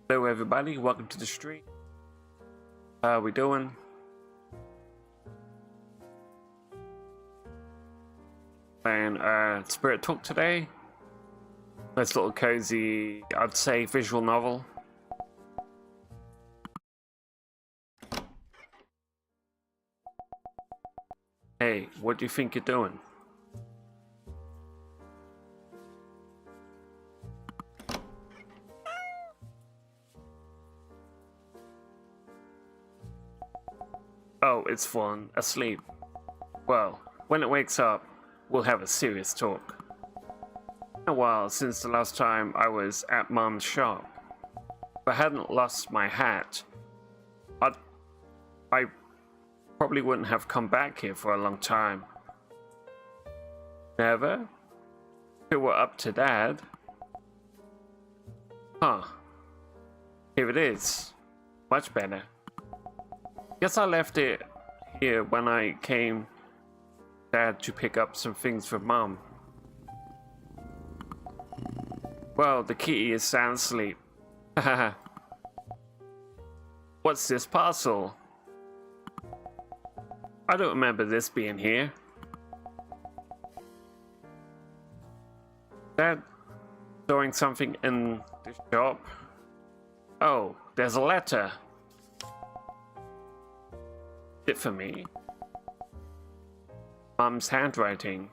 Hello everybody, welcome to the stream. How we doing? Playing Spirit Talk today. Nice little cozy, I'd say, visual novel. Hey, what do you think you're doing? Oh, it's fallen asleep. Well, when it wakes up, we'll have a serious talk. It's been a while since the last time I was at Mom's shop. If I hadn't lost my hat, I probably wouldn't have come back here for a long time. Never? If it were up to Dad. Huh. Here it is. Much better. Guess I left it here when I came Dad to pick up some things for Mom. Well, the key is sound asleep. Haha. What's this parcel? I don't remember this being here. Dad throwing something in the shop? Oh, there's a letter. It for me. Mom's handwriting.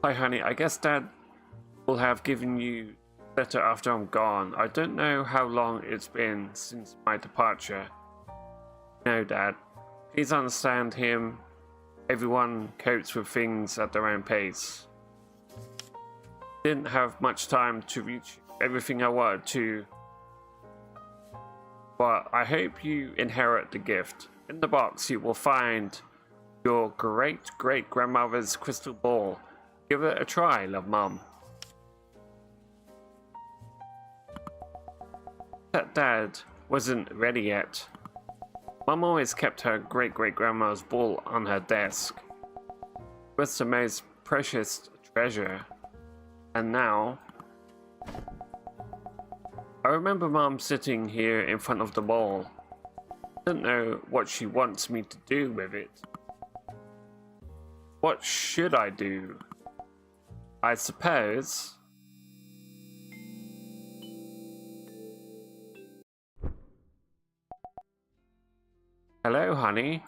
Hi honey, I guess Dad will have given you a letter after I'm gone. I don't know how long it's been since my departure. No Dad, please understand him. Everyone copes with things at their own pace. Didn't have much time to reach everything I wanted to, but I hope you inherit the gift. In the box you will find your great-great-grandmother's crystal ball. Give it a try, love Mom. That Dad wasn't ready yet. Mom always kept her great-great-grandma's ball on her desk. It was the most precious treasure. And now I remember Mom sitting here in front of the ball. I don't know what she wants me to do with it. What should I do? I suppose hello, honey.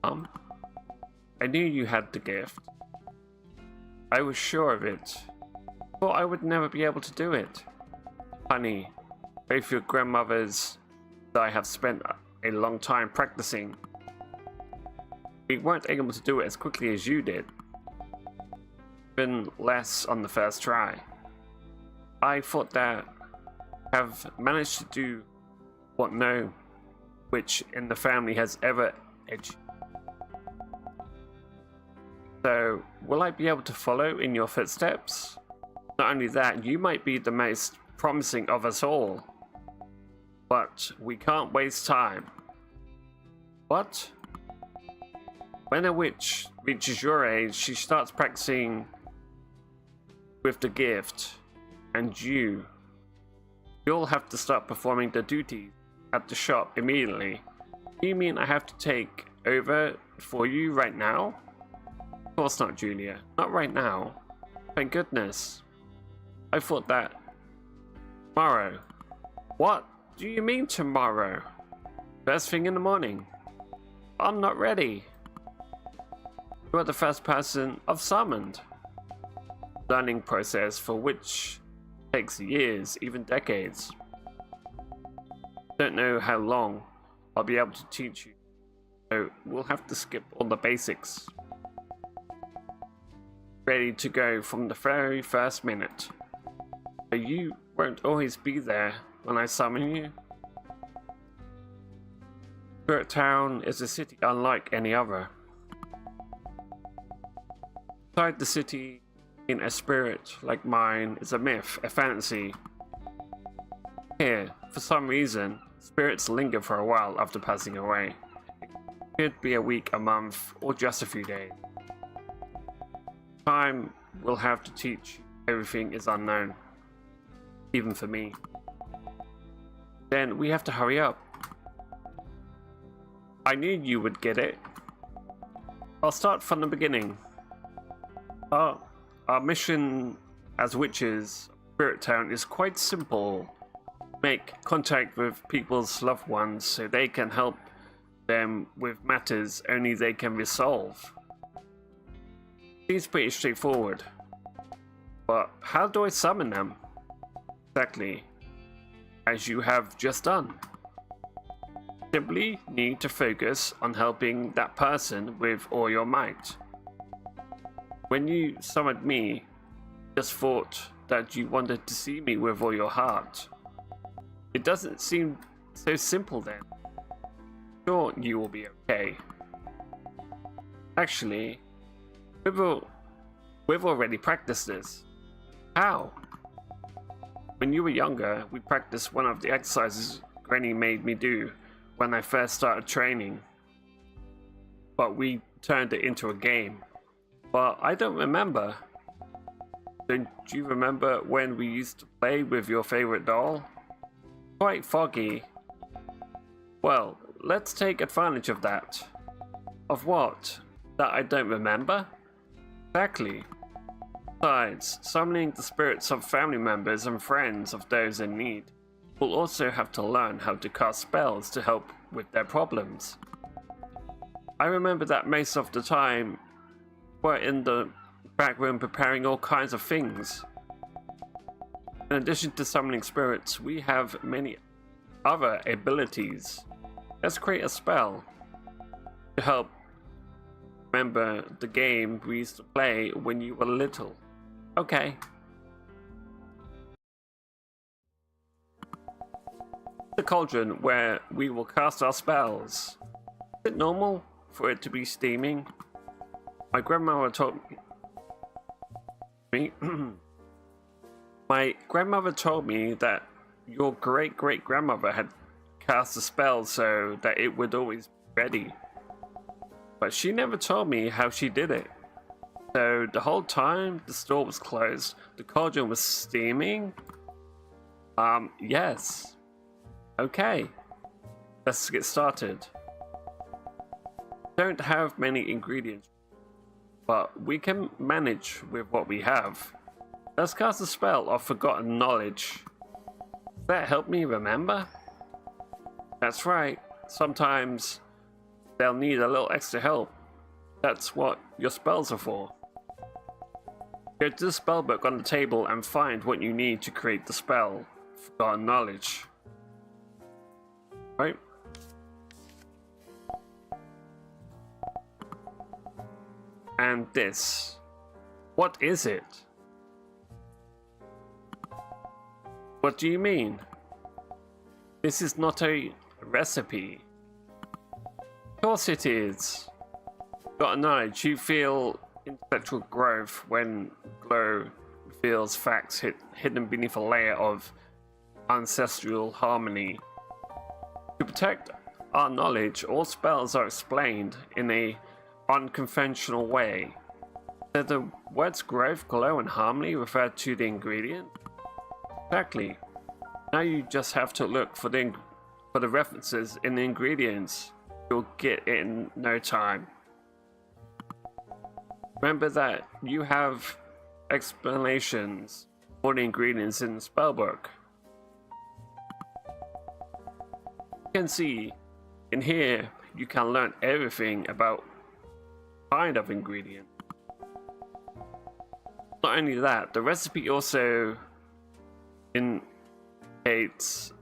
I knew you had the gift. I was sure of it. Thought I would never be able to do it. Honey, both your grandmothers and I have spent a long time practicing. We weren't able to do it as quickly as you did. Even less on the first try. I thought that have managed to do what no witch in the family has ever achieved. So, will I be able to follow in your footsteps? Not only that, you might be the most promising of us all. But we can't waste time. What? When a witch reaches your age, she starts practicing with the gift. And you'll have to start performing the duties at the shop immediately. Do you mean I have to take over for you right now? Of course not, Julia. Not right now. Thank goodness. I thought that tomorrow. What do you mean tomorrow? First thing in the morning. I'm not ready. You are the first person I've summoned. Learning process for which takes years, even decades. Don't know how long I'll be able to teach you, so we'll have to skip all the basics. Ready to go from the very first minute. But you won't always be there when I summon you. Spirit Town is a city unlike any other. Inside the city, in a spirit like mine is a myth, a fantasy. Here, for some reason, spirits linger for a while after passing away. It could be a week, a month, or just a few days. time will have to teach. Everything is unknown, even for me. Then we have to hurry up. I knew you would get it. I'll start from the beginning. Our mission as witches, Spirit Town, is quite simple. Make contact with people's loved ones so they can help them with matters only they can resolve. Seems pretty straightforward. But how do I summon them? Exactly as you have just done. Simply need to focus on helping that person with all your might. When you summoned me, just thought that you wanted to see me with all your heart. It doesn't seem so simple then. Sure, you will be okay. Actually, we've already practiced this. How? When you were younger, we practiced one of the exercises Granny made me do when I first started training. But we turned it into a game. But I don't remember. Don't you remember when we used to play with your favorite doll? Quite foggy. Well, let's take advantage of that. Of what? That I don't remember? Exactly. Besides, summoning the spirits of family members and friends of those in need, we'll also have to learn how to cast spells to help with their problems. I remember that most of the time we're in the back room preparing all kinds of things. In addition to summoning spirits, we have many other abilities. Let's create a spell to help remember the game we used to play when you were little. Okay. The cauldron where we will cast our spells. Is it normal for it to be steaming? My grandmother told me my grandmother told me that your great-great-grandmother had cast a spell so that it would always be ready. But she never told me how she did it. So the whole time the store was closed, the cauldron was steaming? Yes. Okay. Let's get started. Don't have many ingredients, but we can manage with what we have. Let's cast a spell of forgotten knowledge. Does that help me remember? That's right. Sometimes they'll need a little extra help. That's what your spells are for. Go to the spell book on the table and find what you need to create the spell. Forgotten knowledge. Right? And this. What is it? What do you mean? This is not a recipe. Of course it is. Forgotten knowledge. You feel intellectual growth when Glow reveals facts hidden beneath a layer of ancestral harmony. To protect our knowledge, all spells are explained in a unconventional way. So the words growth, glow, and harmony refer to the ingredient? Exactly. Now you just have to look for the references in the ingredients. You'll get it in no time. Remember that you have explanations for the ingredients in the spellbook. You can see in here you can learn everything about kind of ingredient. Not only that, the recipe also indicates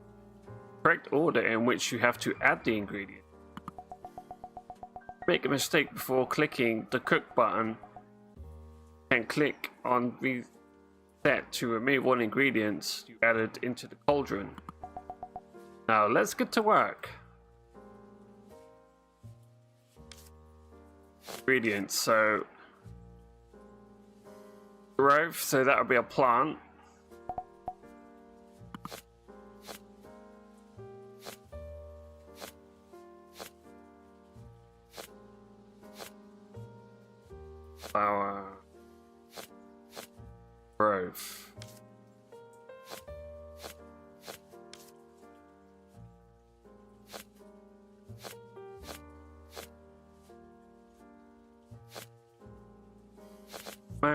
correct order in which you have to add the ingredient. Make a mistake before clicking the cook button and click on reset to remove all ingredients you added into the cauldron. Now let's get to work. Ingredients, so growth, so that would be a plant. Flower. Grove.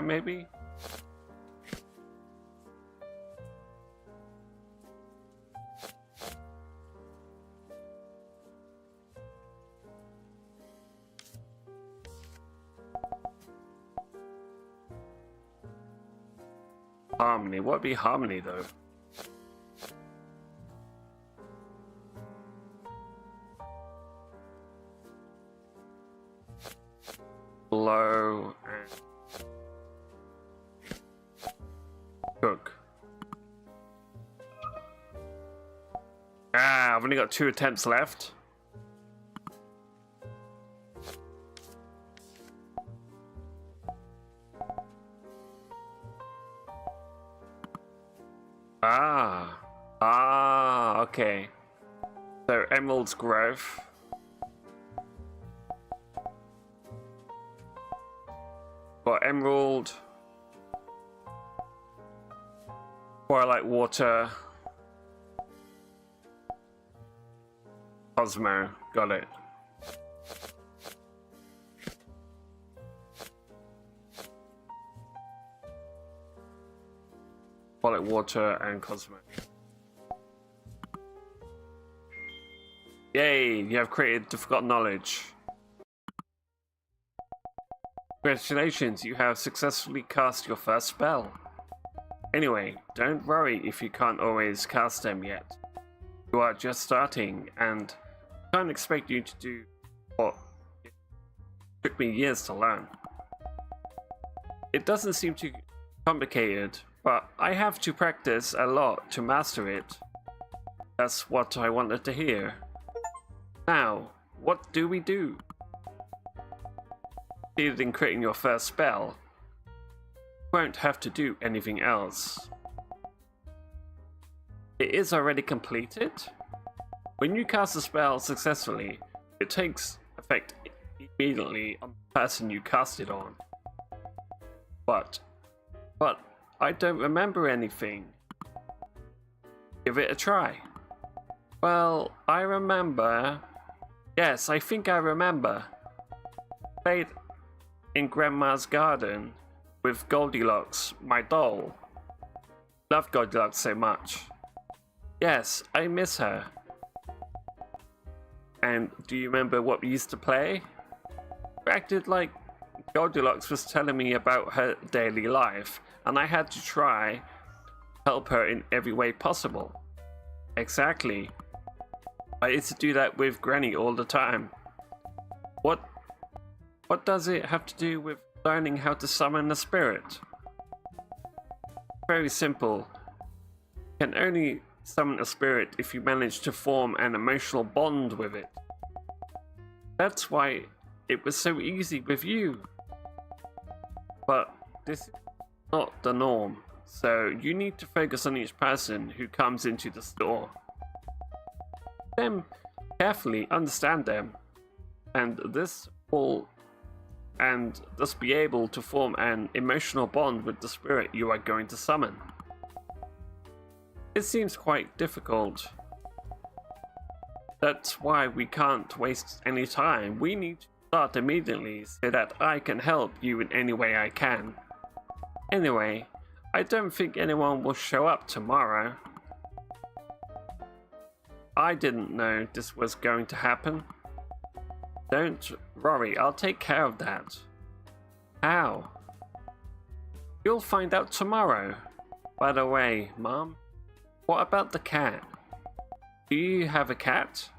Maybe? Harmony. What would be harmony though? Blow and cook. Ah, I've only got 2 attempts left. Okay. So Emerald's Grove. Got Emerald. Twilight Water. Cosmo. Got it. Twilight Water and Cosmo. Yay, you have created the Forgotten Knowledge. Congratulations, you have successfully cast your first spell. Anyway, don't worry if you can't always cast them yet. You are just starting, and I can't expect you to do what it took me years to learn. It doesn't seem too complicated, but I have to practice a lot to master it. That's what I wanted to hear. Now, what do we do? Succeeded in creating your first spell. You won't have to do anything else. It is already completed. When you cast a spell successfully, it takes effect immediately on the person you cast it on. But I don't remember anything. Give it a try. Well, I remember. Yes, I think I remember. Played in Grandma's garden with Goldilocks, my doll. Love Goldilocks so much. Yes, I miss her. And do you remember what we used to play? We acted like Goldilocks was telling me about her daily life, and I had to try to help her in every way possible. Exactly. I used to do that with Granny all the time. What does it have to do with learning how to summon a spirit? Very simple. You can only summon a spirit if you manage to form an emotional bond with it. That's why it was so easy with you. But this is not the norm, so you need to focus on each person who comes into the store. Them carefully, understand them, and thus be able to form an emotional bond with the spirit you are going to summon. It seems quite difficult. That's why we can't waste any time. We need to start immediately so that I can help you in any way I can. Anyway, I don't think anyone will show up tomorrow. I didn't know this was going to happen. Don't worry, I'll take care of that. How? You'll find out tomorrow. By the way, Mom, what about the cat? Do you have a cat?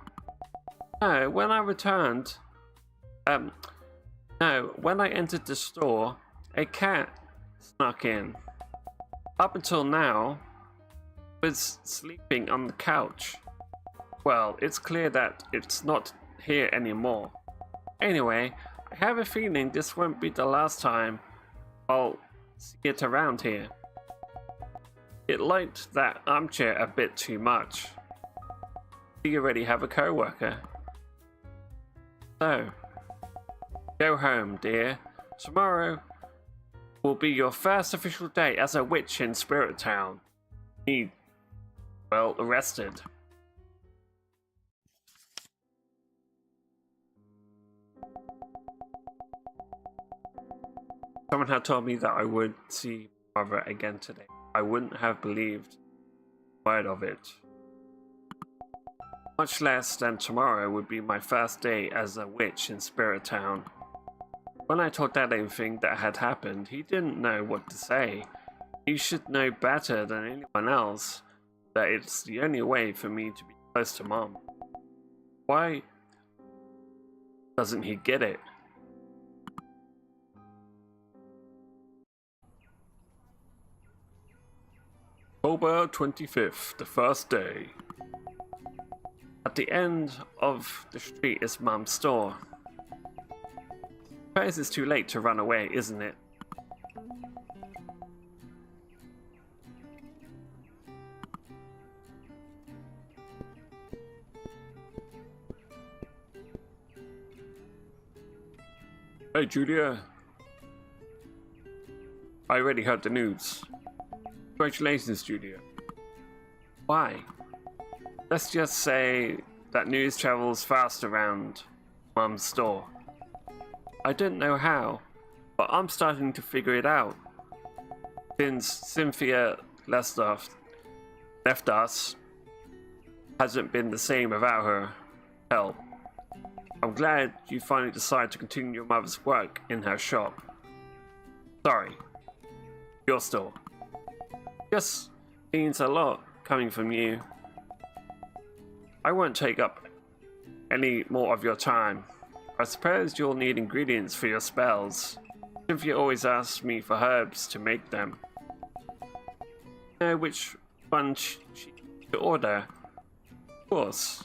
No, when I returned... when I entered the store, a cat snuck in. Up until now, was sleeping on the couch. Well, it's clear that it's not here anymore. Anyway, I have a feeling this won't be the last time I'll see it around here. It liked that armchair a bit too much. You already have a co-worker. So, go home, dear. Tomorrow, will be your first official day as a witch in Spirit Town. Need, well, arrested. Someone had told me that I would see my mother again today. I wouldn't have believed a word of it. Much less than tomorrow would be my first day as a witch in Spirit Town. When I told Dad everything that had happened, he didn't know what to say. He should know better than anyone else that it's the only way for me to be close to Mom. Why doesn't he get it? October 25th, the first day. At the end of the street is Mum's store. I suppose it's too late to run away, isn't it? Hey Julia. I already heard the news. Congratulations, Julia. Why? Let's just say that news travels fast around Mum's store. I don't know how, but I'm starting to figure it out. Since Cynthia left us, hasn't been the same without her help. I'm glad you finally decided to continue your mother's work in her shop. Sorry, your store. Just means a lot coming from you. I won't take up any more of your time. I suppose you'll need ingredients for your spells. Cynthia always asks me for herbs to make them. You know which one she to order? Of course.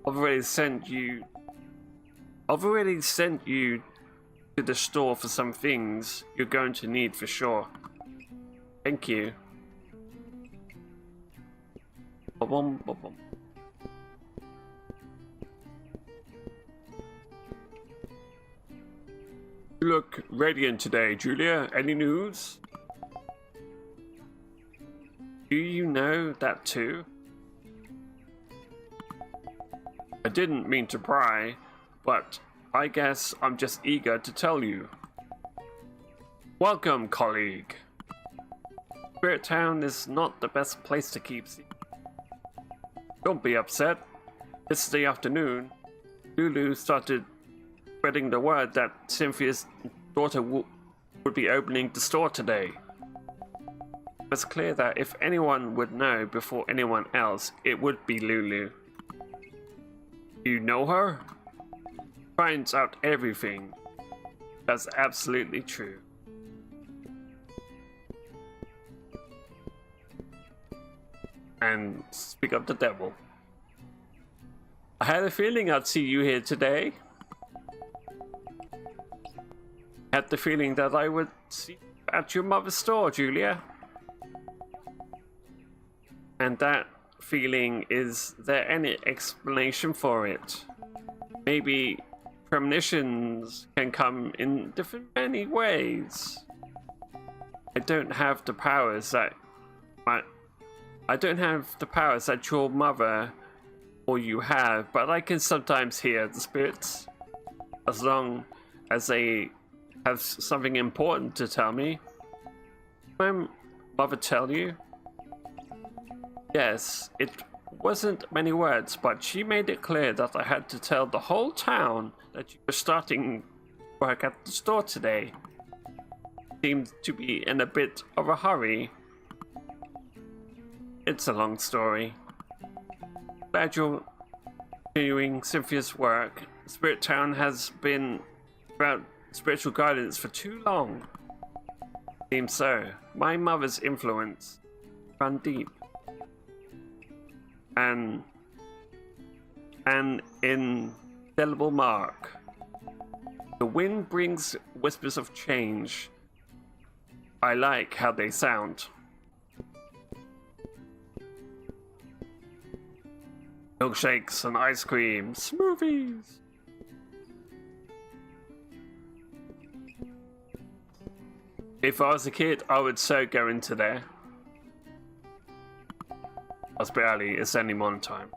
I've already sent you to the store for some things you're going to need for sure. Thank you. Ba-bum, ba-bum. You look radiant today, Julia. Any news? Do you know that too? I didn't mean to pry, but I guess I'm just eager to tell you. Welcome, colleague. Spirit Town is not the best place to keep secrets. Don't be upset. Yesterday afternoon, Lulu started spreading the word that Cynthia's daughter would be opening the store today. It's clear that if anyone would know before anyone else, it would be Lulu. You know her? Finds out everything. That's absolutely true. And speak of the devil. I had a feeling I'd see you here today. Had the feeling that I would see you at your mother's store, Julia. And that feeling, is there any explanation for it? Maybe premonitions can come in many ways. I don't have the powers that your mother or you have, but I can sometimes hear the spirits, as long as they have something important to tell me. Did my mother tell you? Yes, it wasn't many words, but she made it clear that I had to tell the whole town that you were starting work at the store today. Seemed to be in a bit of a hurry. It's a long story. Glad you're continuing Cynthia's work. Spirit Town has been without spiritual guidance for too long. Seems so. My mother's influence ran deep. And an indelible mark. The wind brings whispers of change. I like how they sound. Milkshakes and ice cream, smoothies. If I was a kid, I would so go into there. I was barely, it's only morning time.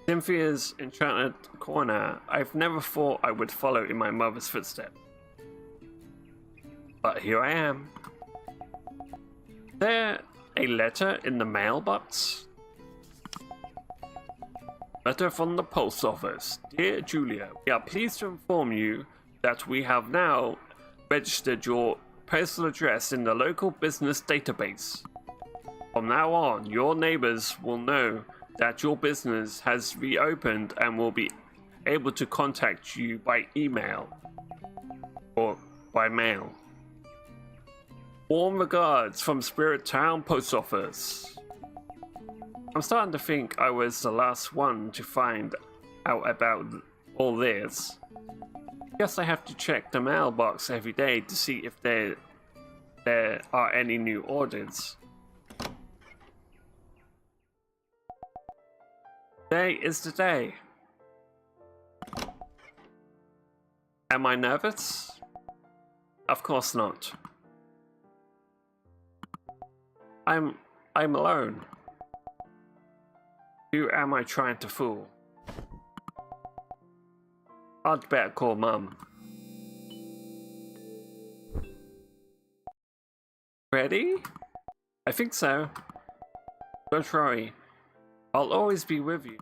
Cynthia's enchanted corner. I've never thought I would follow in my mother's footsteps. But here I am. Is there a letter in the mailbox? Letter from the post office. Dear Julia, we are pleased to inform you that we have now registered your postal address in the local business database. From now on, your neighbors will know that your business has reopened and will be able to contact you by email or by mail. Warm regards from Spirit Town Post Office. I'm starting to think I was the last one to find out about all this. Guess I have to check the mailbox every day to see if there are any new orders. Today is the day. Am I nervous? Of course not. I'm alone. Who am I trying to fool? I'd better call Mum. Ready? I think so. Don't worry. I'll always be with you.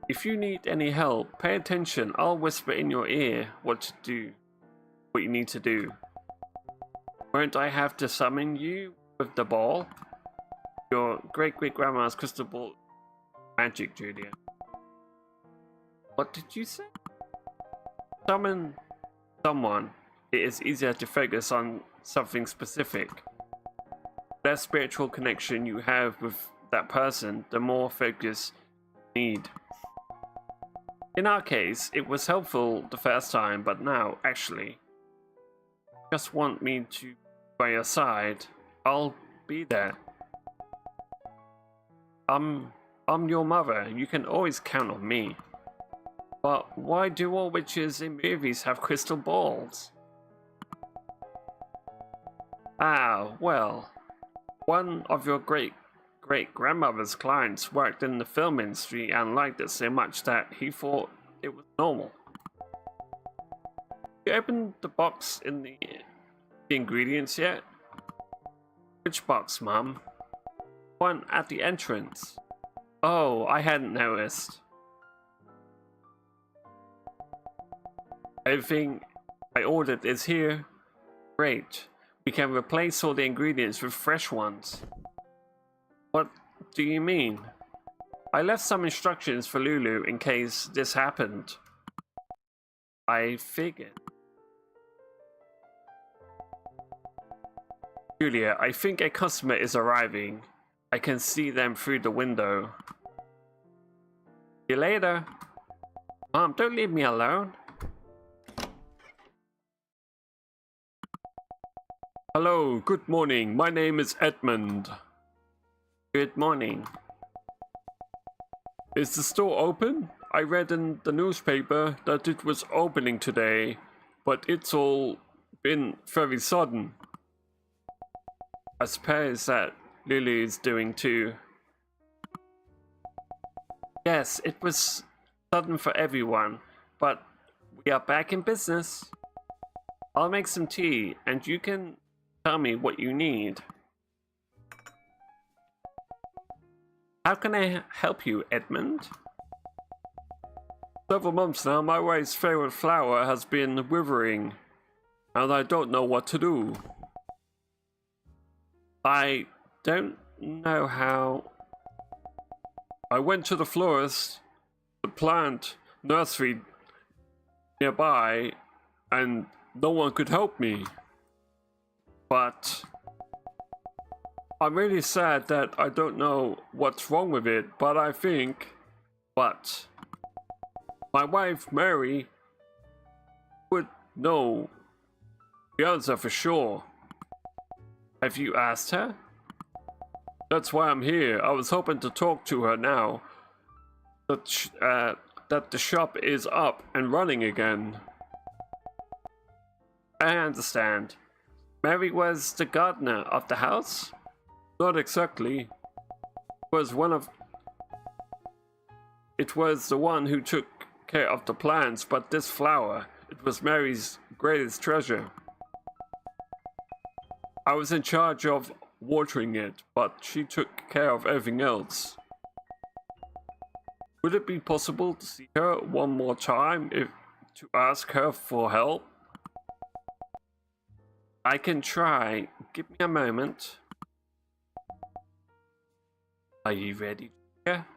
If you need any help, pay attention. I'll whisper in your ear what you need to do. Won't I have to summon you with the ball? Your great-great-grandma's crystal ball magic, Julia. What did you say? Summon someone. It is easier to focus on something specific. The less spiritual connection you have with that person, the more focus you need. In our case, it was helpful the first time, but now, actually, just want me to be by your side. I'll be there. I'm your mother. You can always count on me. But why do all witches in movies have crystal balls? Ah, well, one of your great-grandmother's clients worked in the film industry and liked it so much that he thought it was normal. You opened the box in the ingredients yet? Which box, Mum? One at the entrance. Oh, I hadn't noticed. Everything I ordered is here. Great. We can replace all the ingredients with fresh ones. What do you mean? I left some instructions for Lulu in case this happened. I figured. Julia, I think a customer is arriving. I can see them through the window. See you later. Mom, don't leave me alone. Hello, good morning. My name is Edmund. Good morning. Is the store open? I read in the newspaper that it was opening today, but it's all been very sudden. I suppose that Lulu is doing too. Yes, it was sudden for everyone, but we are back in business. I'll make some tea, and you can tell me what you need. How can I help you, Edmund? Several months now, my wife's favorite flower has been withering, and I don't know what to do. I don't know how. I went to the florist, the plant nursery nearby, and no one could help me. But I'm really sad that I don't know what's wrong with it, but I think, but my wife, Mary, would know the answer for sure. Have you asked her? That's why I'm here. I was hoping to talk to her now that the shop is up and running again. I understand. Mary was the gardener of the house? Not exactly. It was the one who took care of the plants, but this flower, it was Mary's greatest treasure. I was in charge of watering it, but she took care of everything else. Would it be possible to see her one more time to ask her for help? I can try. Give me a moment. Are you ready, Julia?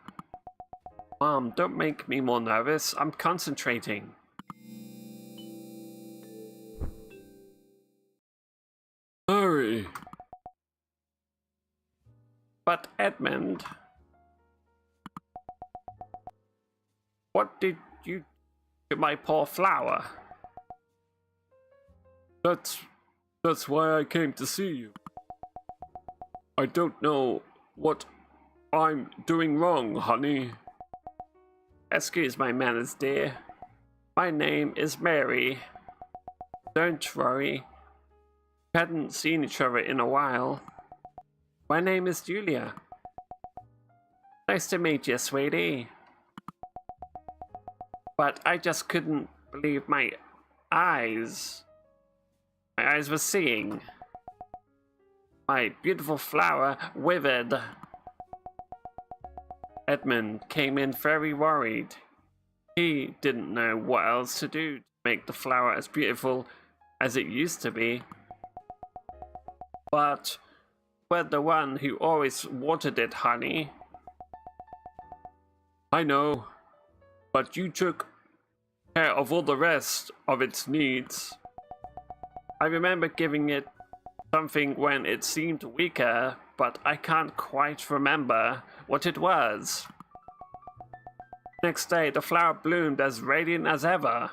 Mom, don't make me more nervous. I'm concentrating. Hurry. But Edmund, what did you do to my poor flower? That's why I came to see you. I don't know what I'm doing wrong, honey. Excuse my manners, dear. My name is Mary. Don't worry. We hadn't seen each other in a while. My name is Julia. Nice to meet you, sweetie. But I just couldn't believe my eyes. My eyes were seeing. My beautiful flower withered. Edmund came in very worried. He didn't know what else to do to make the flower as beautiful as it used to be. But we're the one who always watered it, honey. I know, but you took care of all the rest of its needs. I remember giving it something when it seemed weaker, but I can't quite remember what it was. Next day, the flower bloomed as radiant as ever.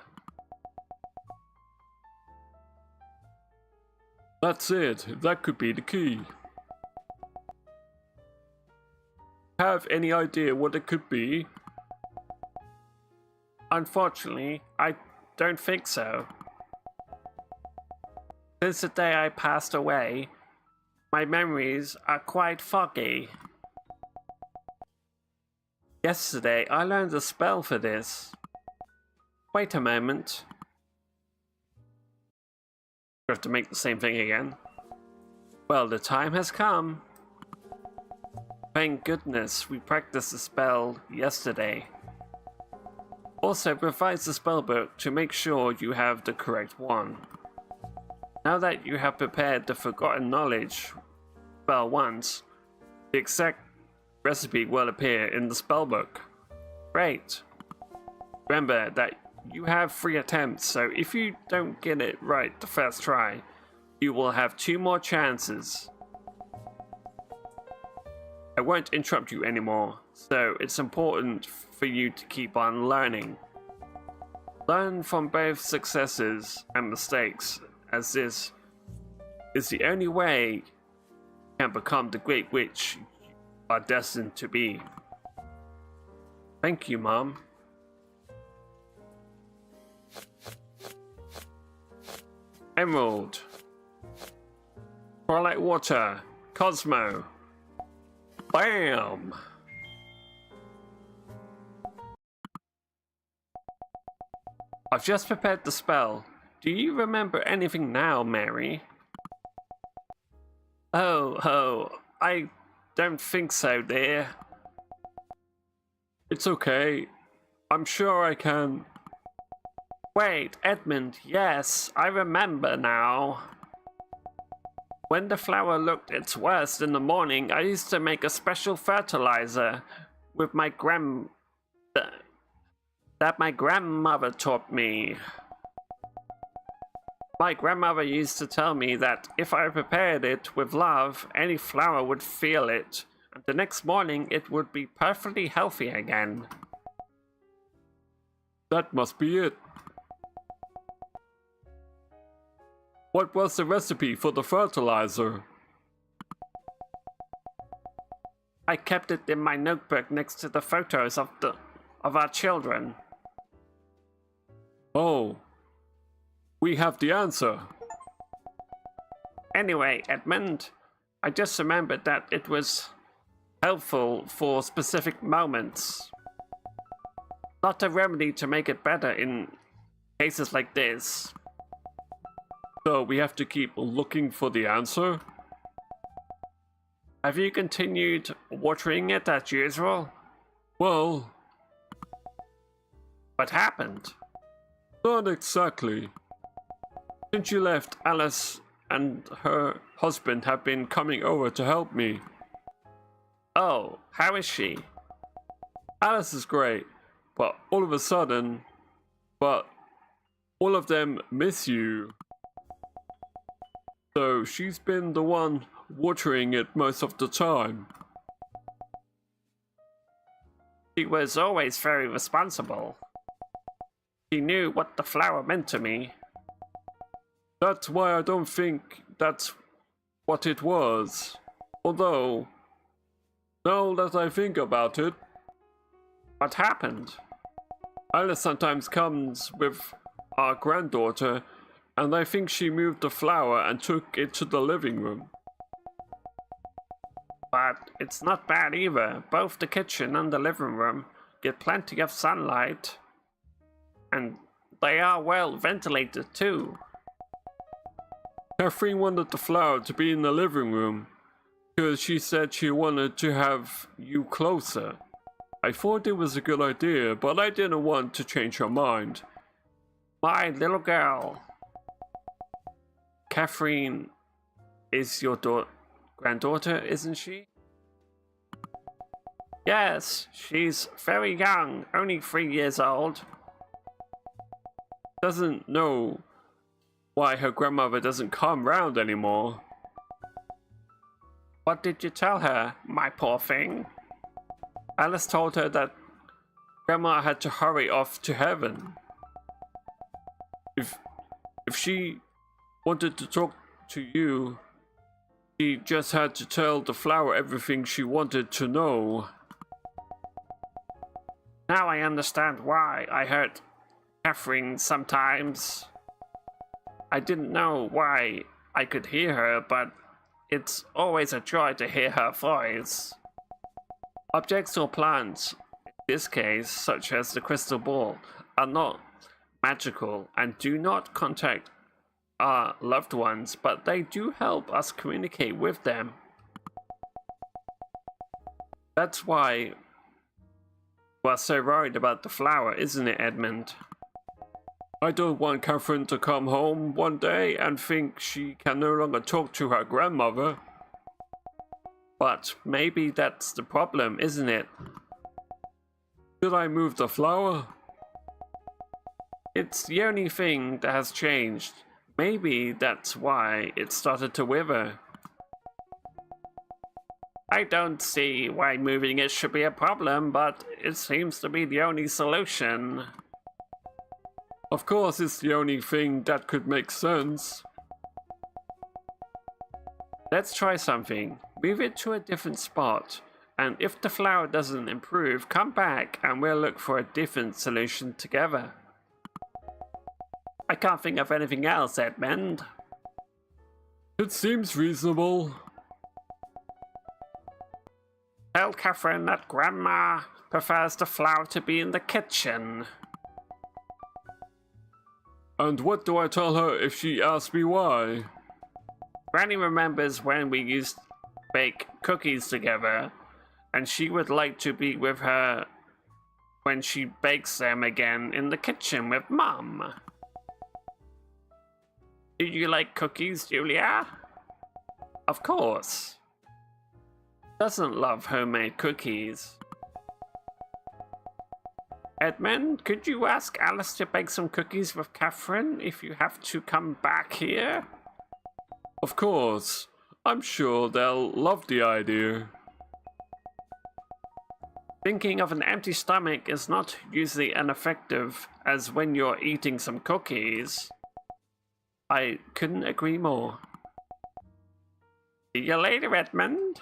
That's it. That could be the key. Have any idea what it could be? Unfortunately, I don't think so. Since the day I passed away, my memories are quite foggy. Yesterday, I learned a spell for this. Wait a moment. You have to make the same thing again. Well, the time has come. Thank goodness we practiced the spell yesterday. Also, revise the spellbook to make sure you have the correct one. Now that you have prepared the forgotten knowledge spell once, the exact recipe will appear in the spellbook. Great. Remember that you have 3 attempts, so if you don't get it right the first try, you will have 2 more chances. I won't interrupt you anymore, so it's important for you to keep on learning. Learn from both successes and mistakes, as this is the only way you can become the great witch you are destined to be. Thank you, Mom. Emerald. Twilight Water. Cosmo. Bam! I've just prepared the spell. Do you remember anything now, Mary? Oh, I don't think so, dear. It's okay. I'm sure I can. Wait, Edmund, yes, I remember now. When the flower looked its worst in the morning, I used to make a special fertilizer with my that my grandmother taught me. My grandmother used to tell me that if I prepared it with love, any flower would feel it, and the next morning it would be perfectly healthy again. That must be it. What was the recipe for the fertilizer? I kept it in my notebook next to the photos of our children. Oh. We have the answer. Anyway, Edmund, I just remembered that it was helpful for specific moments, not a remedy to make it better in cases like this. So we have to keep looking for the answer? Have you continued watering it as usual? Well, What happened? not exactly. Since you left, Alice and her husband have been coming over to help me. Oh, how is she? Alice is great, but all of a sudden, all of them miss you. So she's been the one watering it most of the time. She was always very responsible. She knew what the flower meant to me. That's why I don't think that's what it was. Although, now that I think about it, What happened? Alice sometimes comes with our granddaughter, and I think she moved the flower and took it to the living room. But it's not bad either. Both the kitchen and the living room get plenty of sunlight. And they are well ventilated too. Catherine wanted the flower to be in the living room because she said she wanted to have you closer. I thought it was a good idea, but I didn't want to change her mind. My little girl. Catherine is your granddaughter, isn't she? Yes, she's very young, only 3 years old. Doesn't know why her grandmother doesn't come round anymore. What did you tell her, my poor thing? Alice told her that Grandma had to hurry off to heaven. If she wanted to talk to you, she just had to tell the flower everything she wanted to know. Now I understand why I hurt Catherine sometimes. I didn't know why I could hear her, but it's always a joy to hear her voice. Objects or plants, in this case, such as the crystal ball, are not magical and do not contact our loved ones, but they do help us communicate with them. That's why we're so worried about the flower, isn't it, Edmund? I don't want Catherine to come home one day and think she can no longer talk to her grandmother. But maybe that's the problem, isn't it? Did I move the flower? It's the only thing that has changed. Maybe that's why it started to wither. I don't see why moving it should be a problem, but it seems to be the only solution. Of course, it's the only thing that could make sense. Let's try something. Move it to a different spot, and if the flower doesn't improve, come back and we'll look for a different solution together. I can't think of anything else, Edmund. It seems reasonable. Tell Catherine that Grandma prefers the flower to be in the kitchen. And what do I tell her if she asks me why? Granny remembers when we used to bake cookies together, and she would like to be with her when she bakes them again in the kitchen with Mum. Do you like cookies, Julia? Of course. Doesn't love homemade cookies. Edmund, could you ask Alice to bake some cookies with Catherine if you have to come back here? Of course. I'm sure they'll love the idea. Thinking of an empty stomach is not usually as effective as when you're eating some cookies. I couldn't agree more. See you later, Edmund.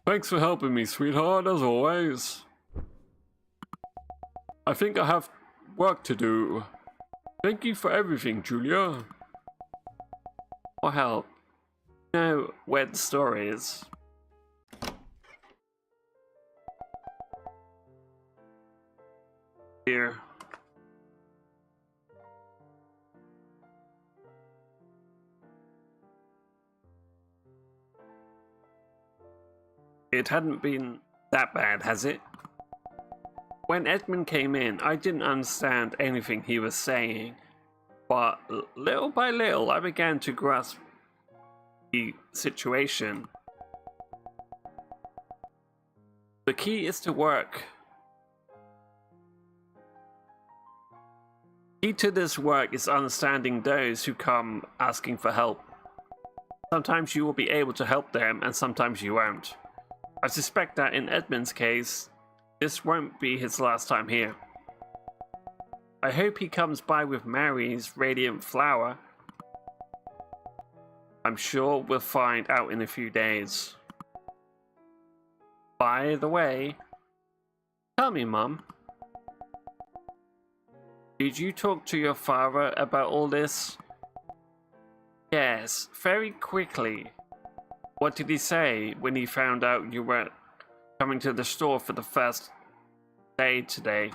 Thanks for helping me, sweetheart, as always. I think I have work to do. Thank you for everything, Julia. more help. You know where the store is. Here. It hadn't been that bad, has it? When Edmund came in, I didn't understand anything he was saying, but little by little I began to grasp the situation. The key is to work. Key to this work is understanding those who come asking for help. Sometimes you will be able to help them and sometimes you won't. I suspect that in Edmund's case, this won't be his last time here. I hope he comes by with Mary's radiant flower. I'm sure we'll find out in a few days. By the way, tell me, Mum. Did you talk to your father about all this? Yes, very quickly. What did he say when he found out you were coming to the store for the first day today?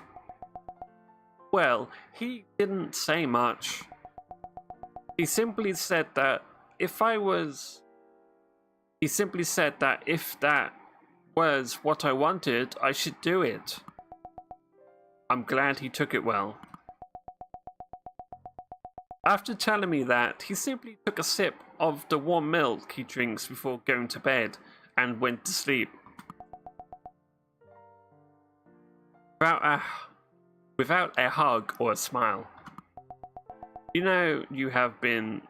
Well, he didn't say much. He simply said that if that was what I wanted, I should do it. I'm glad he took it well. After telling me that, he simply took a sip of the warm milk he drinks before going to bed and went to sleep. Without a hug or a smile. You know you have to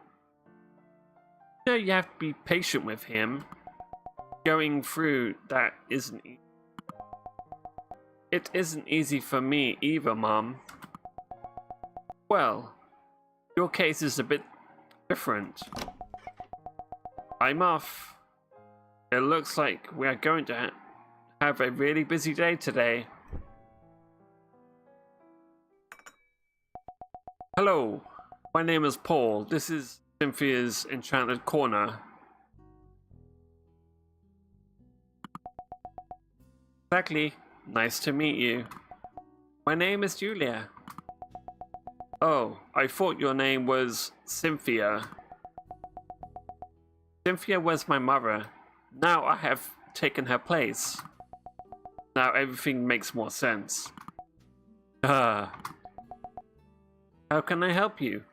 be patient with him. Going through that isn't easy. It isn't easy for me either, Mom. Well, your case is a bit different. I'm off. It looks like we are going to have a really busy day today. Hello, my name is Paul. This is Cynthia's Enchanted Corner. Exactly. Nice to meet you. My name is Julia. Oh, I thought your name was Cynthia. Cynthia was my mother. Now I have taken her place. Now everything makes more sense. How can I help you?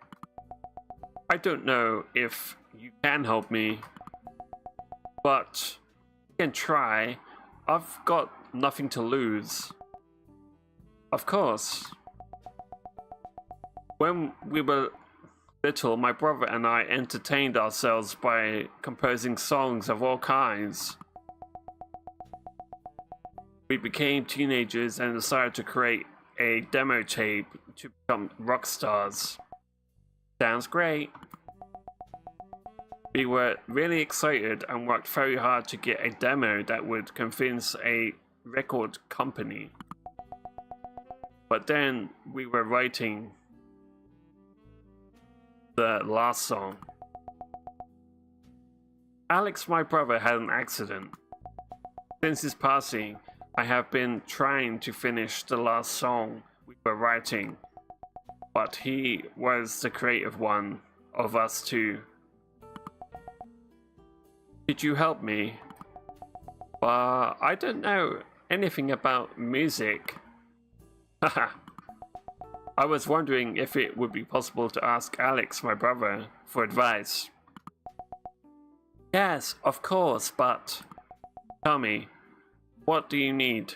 I don't know if you can help me, but you can try. I've got nothing to lose. Of course. When we were little, my brother and I entertained ourselves by composing songs of all kinds. We became teenagers and decided to create a demo tape to become rock stars. Sounds great. We were really excited and worked very hard to get a demo that would convince a record company. But then we were writing the last song. Alex, my brother, had an accident. Since his passing, I have been trying to finish the last song we were writing, but he was the creative one of us two. Could you help me? I don't know anything about music. Haha. I was wondering if it would be possible to ask Alex, my brother, for advice. Yes, of course, but tell me, what do you need?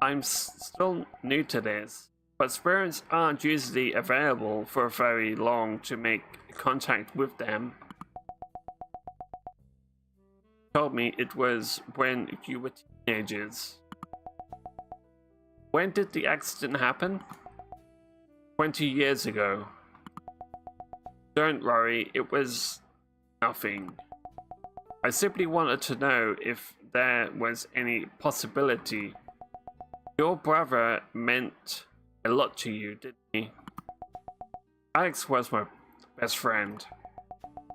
I'm still new to this, but spirits aren't usually available for very long to make contact with them. You told me it was when you were teenagers. When did the accident happen? 20 years ago. Don't worry, it was nothing. I simply wanted to know if there was any possibility. Your brother meant a lot to you, didn't he? Alex was my best friend.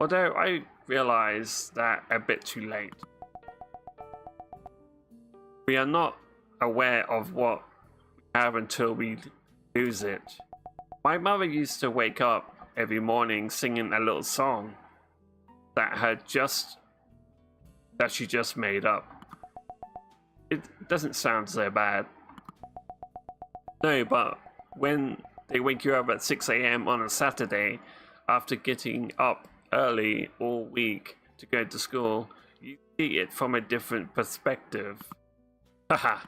Although I realize that a bit too late. We are not aware of what we have until we lose it. My mother used to wake up every morning singing a little song that she just made up. It doesn't sound so bad. No, but when they wake you up at 6 a.m. on a Saturday after getting up early all week to go to school, you see it from a different perspective. Haha.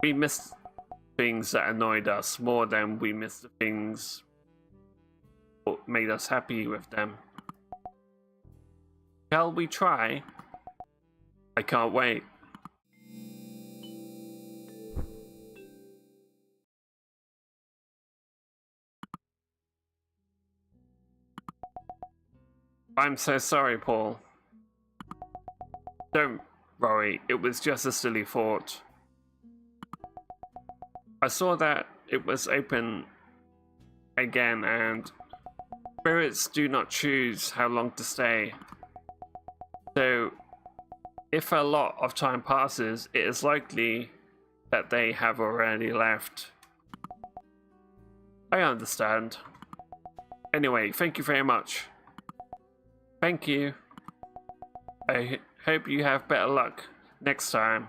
We miss things that annoyed us more than we miss the things that made us happy with them. Shall we try? I can't wait. I'm so sorry, Paul. Don't worry, it was just a silly thought. I saw that it was open again, and spirits do not choose how long to stay. So, if a lot of time passes, it is likely that they have already left. I understand. Anyway, thank you very much. Thank you. I hope you have better luck next time.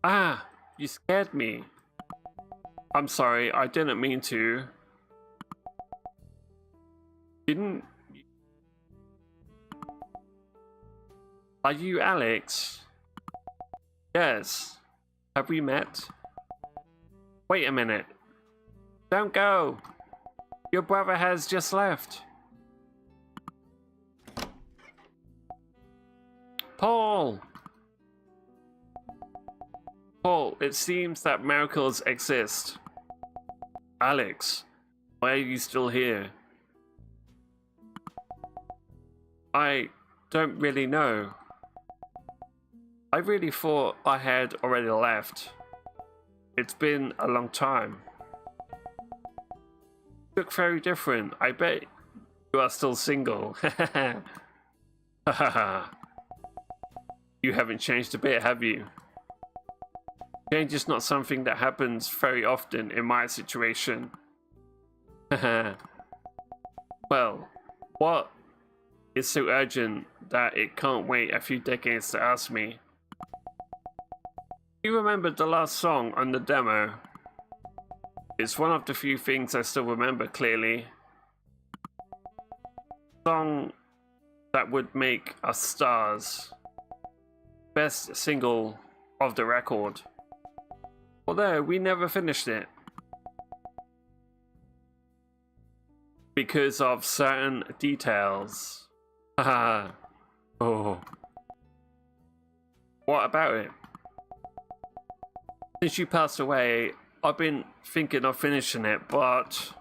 Ah, you scared me. I'm sorry, I didn't mean to. Didn't... Are you Alex? Yes. Have we met? Wait a minute. Don't go. Your brother has just left. Paul! Paul, it seems that miracles exist. Alex, why are you still here? I don't really know. I really thought I had already left. It's been a long time. You look very different. I bet you are still single. You haven't changed a bit, have you? Change is not something that happens very often in my situation. Well, what is so urgent that it can't wait a few decades to ask me? You remember the last song on the demo? It's one of the few things I still remember clearly. Song that would make us stars. Best single of the record. Although we never finished it. Because of certain details. Haha. Oh. What about it? Since you passed away, I've been thinking of finishing it, but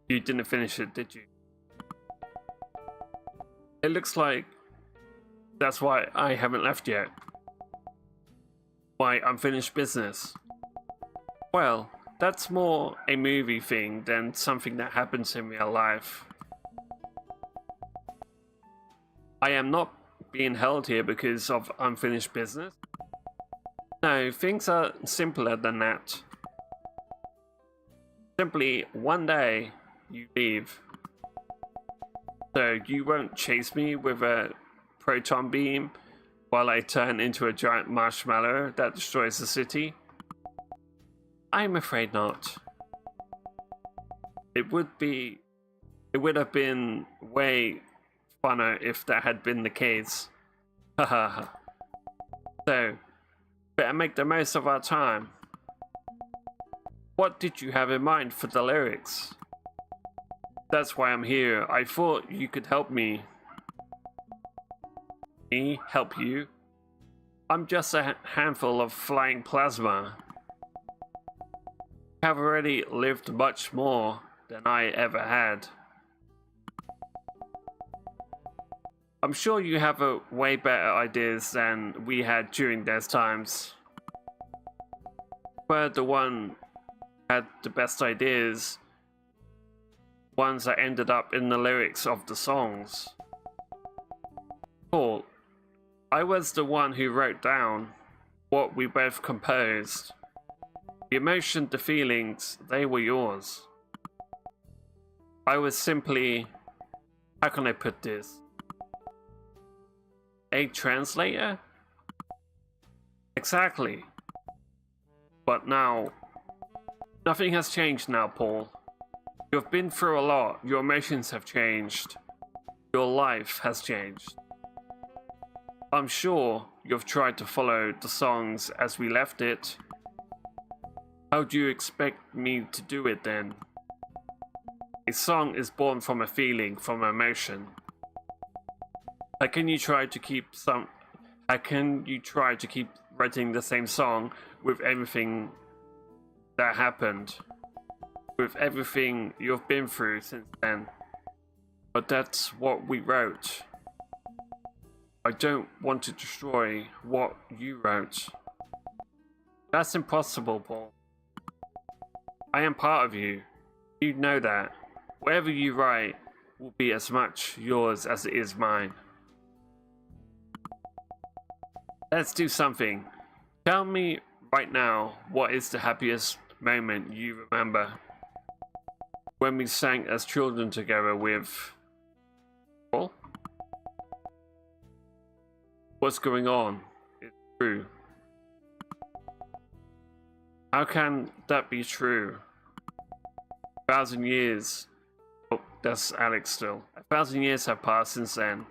you didn't finish it, did you? It looks like that's why I haven't left yet. My unfinished business. Well, that's more a movie thing than something that happens in real life. I am not being held here because of unfinished business. No, things are simpler than that. Simply, one day, you leave. So you won't chase me with a proton beam while I turn into a giant marshmallow that destroys the city? I'm afraid not. It would have been way funner if that had been the case. Haha. So, better make the most of our time. What did you have in mind for the lyrics? That's why I'm here. I thought you could help me. Me? Help you? I'm just a handful of flying plasma. I have already lived much more than I ever had. I'm sure you have a way better ideas than we had during those times. We're the one who had the best ideas, ones that ended up in the lyrics of the songs. Paul, I was the one who wrote down what we both composed. The emotion, the feelings, they were yours. I was simply, how can I put this? A translator? Exactly. But now, nothing has changed now, Paul. You've been through a lot, your emotions have changed. Your life has changed. I'm sure you've tried to follow the songs as we left it. How do you expect me to do it then? A song is born from a feeling, from emotion. How can you try to keep writing the same song with everything that happened? With everything you've been through since then? But that's what we wrote. I don't want to destroy what you wrote. That's impossible, Paul. I am part of you. You know that. Whatever you write will be as much yours as it is mine. Let's do something. Tell me right now, what is the happiest moment you remember? When we sang as children together with Paul? What's going on? It's true. How can that be true? 1,000 years. Oh, that's Alex still. 1,000 years have passed since then.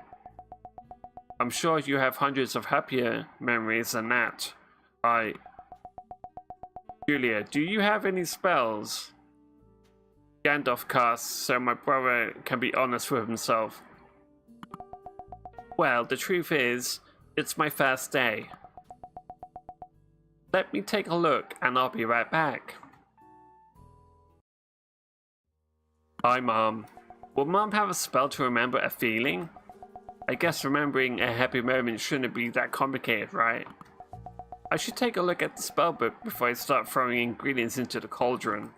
I'm sure you have hundreds of happier memories than that. Julia, do you have any spells Gandalf casts so my brother can be honest with himself? Well, the truth is, it's my first day. Let me take a look and I'll be right back. Hi, Mom. Will Mom have a spell to remember a feeling? I guess remembering a happy moment shouldn't be that complicated, right? I should take a look at the spell book before I start throwing ingredients into the cauldron.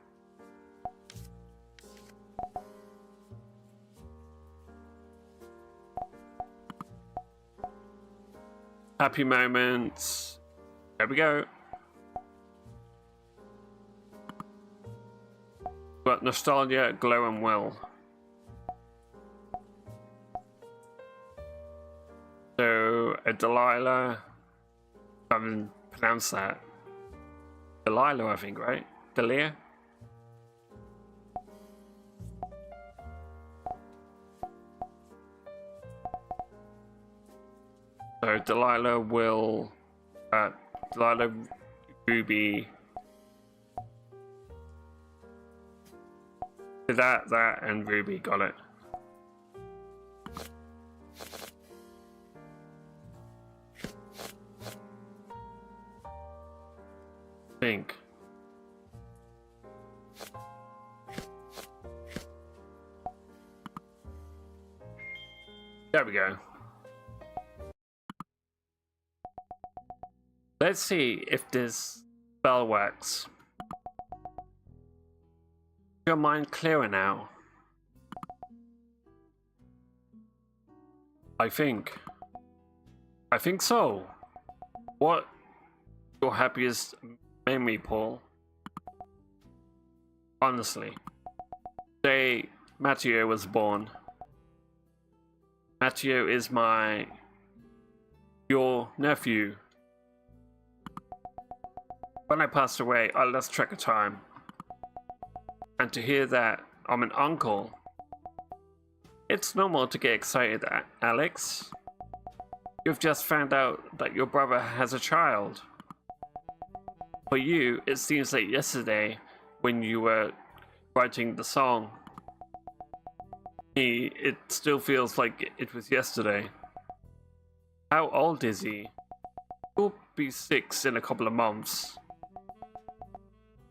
Happy moments. There we go. Got nostalgia, glow and will. So, a Delilah. I haven't pronounced that. Delilah, I think, right? Delia? So, Delilah will. Delilah, Ruby. That, and Ruby, got it. Think. There we go. Let's see if this spell works. Your mind clearer now? I think so. What your happiest memory, Paul? Honestly, day Matteo was born. Matteo is your nephew. When I passed away, I lost track of time. And to hear that I'm an uncle, it's normal to get excited, Alex. You've just found out that your brother has a child. For you, it seems like yesterday when you were writing the song. It still feels like it was yesterday. How old is he? He'll be 6 in a couple of months.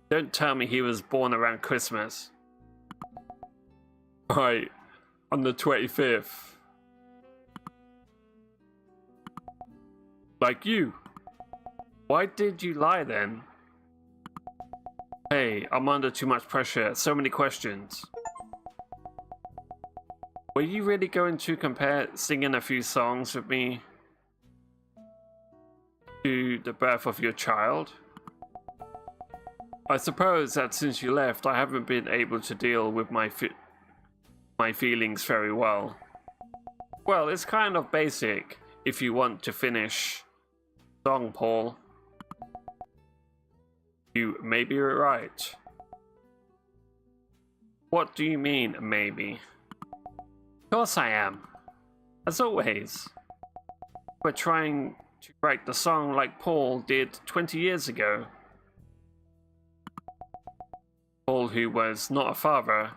Don't tell me he was born around Christmas. Right, on the 25th. Like you. Why did you lie then? Hey, I'm under too much pressure. So many questions. Were you really going to compare singing a few songs with me to the birth of your child? I suppose that since you left, I haven't been able to deal with my feelings very well. Well, it's kind of basic if you want to finish song, Paul. You may be right. What do you mean, maybe? Of course I am. As always. We're trying to write the song like Paul did 20 years ago. Paul, who was not a father.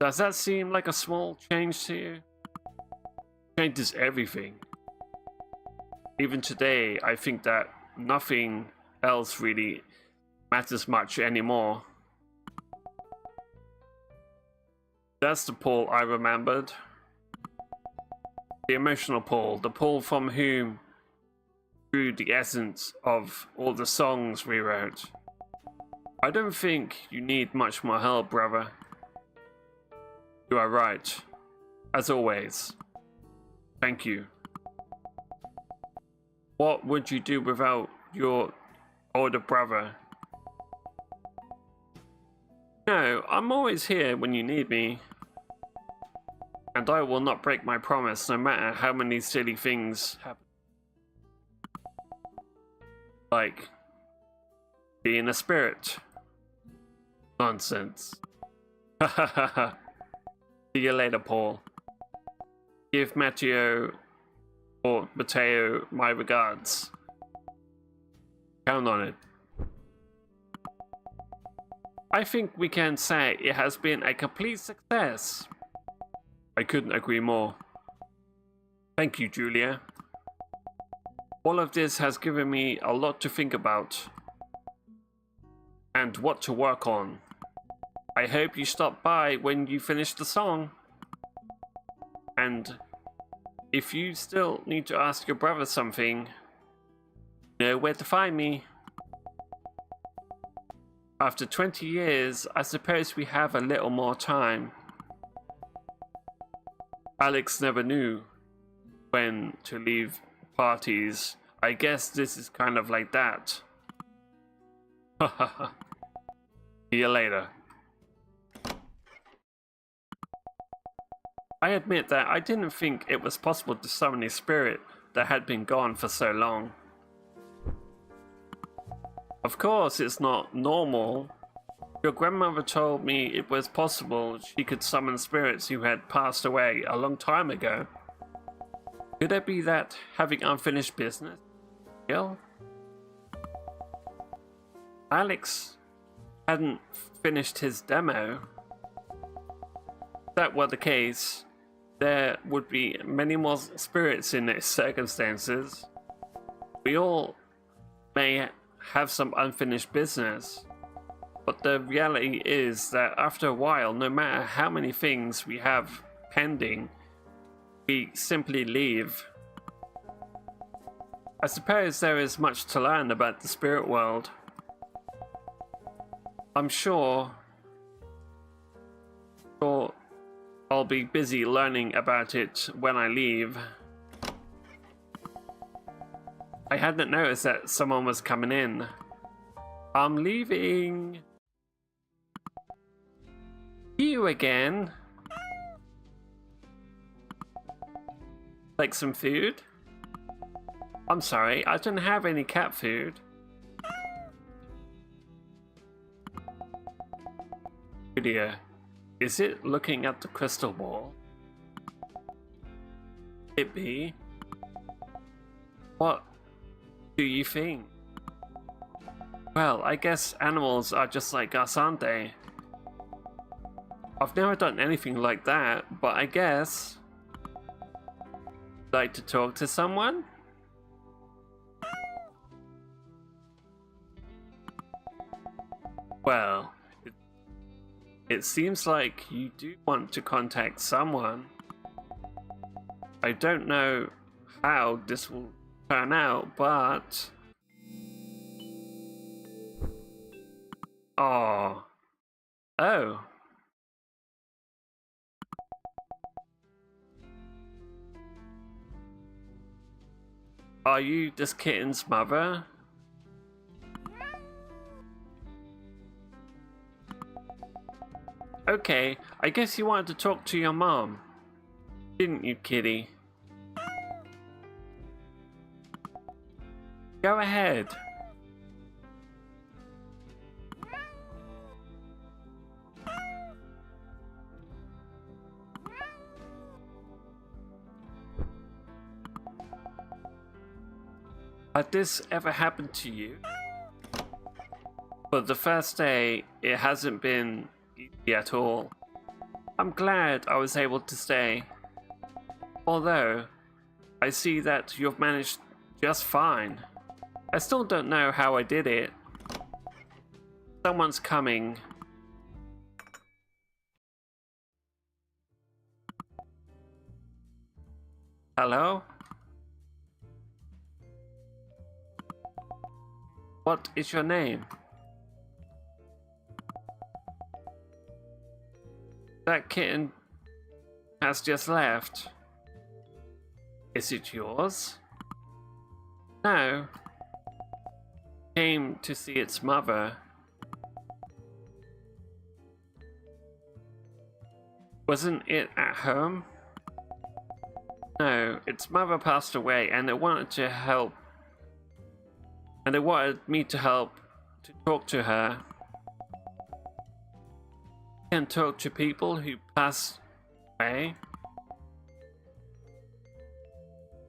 Does that seem like a small change to you? Changes everything. Even today, I think that nothing else really matters much anymore. That's the Paul I remembered. The emotional Paul, the Paul from whom drew the essence of all the songs we wrote. I don't think you need much more help, brother. You are right. As always. Thank you. What would you do without your older brother? No, I'm always here when you need me. And I will not break my promise no matter how many silly things happen. Like being a spirit. Nonsense. Ha ha ha ha. See you later, Paul. Give Matteo or Matteo my regards. Count on it. I think we can say it has been a complete success. I couldn't agree more. Thank you, Julia. All of this has given me a lot to think about and what to work on. I hope you stop by when you finish the song. And if you still need to ask your brother something, you know where to find me. After 20 years, I suppose we have a little more time. Alex never knew when to leave parties. I guess this is kind of like that. Hahaha. See you later. I admit that I didn't think it was possible to summon a spirit that had been gone for so long. Of course, it's not normal. Your grandmother told me it was possible she could summon spirits who had passed away a long time ago. Could it be that having unfinished business? Real? Alex hadn't finished his demo. If that were the case, there would be many more spirits in these circumstances. We all may have some unfinished business, but the reality is that after a while, no matter how many things we have pending, we simply leave. I suppose there is much to learn about the spirit world. I'm sure I'll be busy learning about it when I leave. I hadn't noticed that someone was coming in. I'm leaving. You again? Like some food? I'm sorry, I don't have any cat food. Julia, is it looking at the crystal ball? It be? What do you think? Well, I guess animals are just like us, aren't they? I've never done anything like that, but I guess... Like to talk to someone? Well, it seems like you do want to contact someone. I don't know how this will turn out, but... Oh. Oh. Are you this kitten's mother? Okay, I guess you wanted to talk to your mom, didn't you, kitty? Go ahead. Had this ever happened to you? For the first day, it hasn't been easy at all. I'm glad I was able to stay. Although, I see that you've managed just fine. I still don't know how I did it. Someone's coming. Hello? What is your name? That kitten has just left. Is it yours? No. Came to see its mother. Wasn't it at home? No, its mother passed away and it wanted to help. And they wanted me to help to talk to her. Can talk to people who pass away?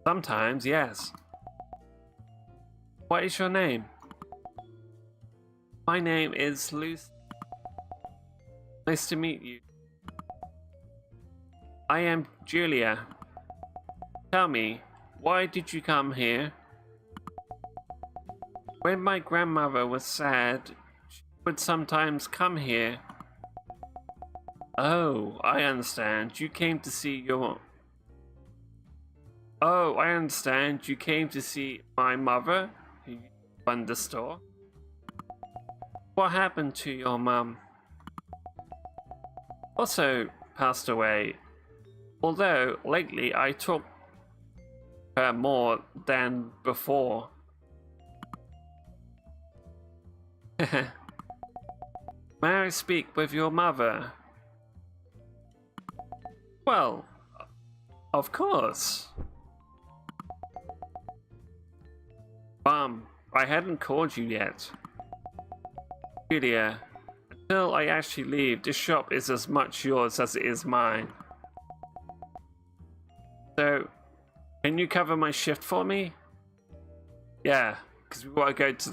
Sometimes, yes. What is your name? My name is Lucy. Nice to meet you. I am Julia. Tell me, why did you come here? When my grandmother was sad, she would sometimes come here. Oh, I understand. You came to see your... Oh, I understand. You came to see my mother, who run the store. What happened to your mum? Also passed away. Although, lately I talk to her more than before. May I speak with your mother? Well, of course. Mom, I hadn't called you yet. Julia, until I actually leave, this shop is as much yours as it is mine. So, can you cover my shift for me? Yeah, because we want to go to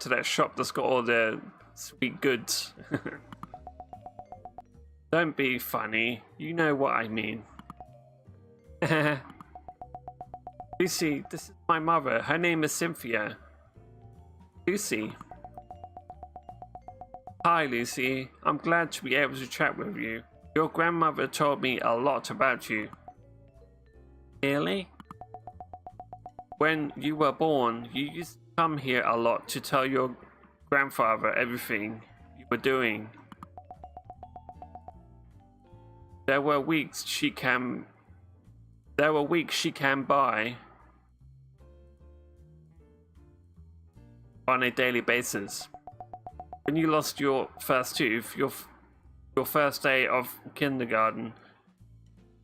that shop that's got all the sweet goods. Don't be funny. You know what I mean. Lucy, this is my mother. Her name is Cynthia. Lucy. Hi, Lucy. I'm glad to be able to chat with you. Your grandmother told me a lot about you. Really? When you were born, you used to come here a lot to tell your grandfather everything you were doing. There were weeks she came by on a daily basis. When you lost your first tooth, your first day of kindergarten,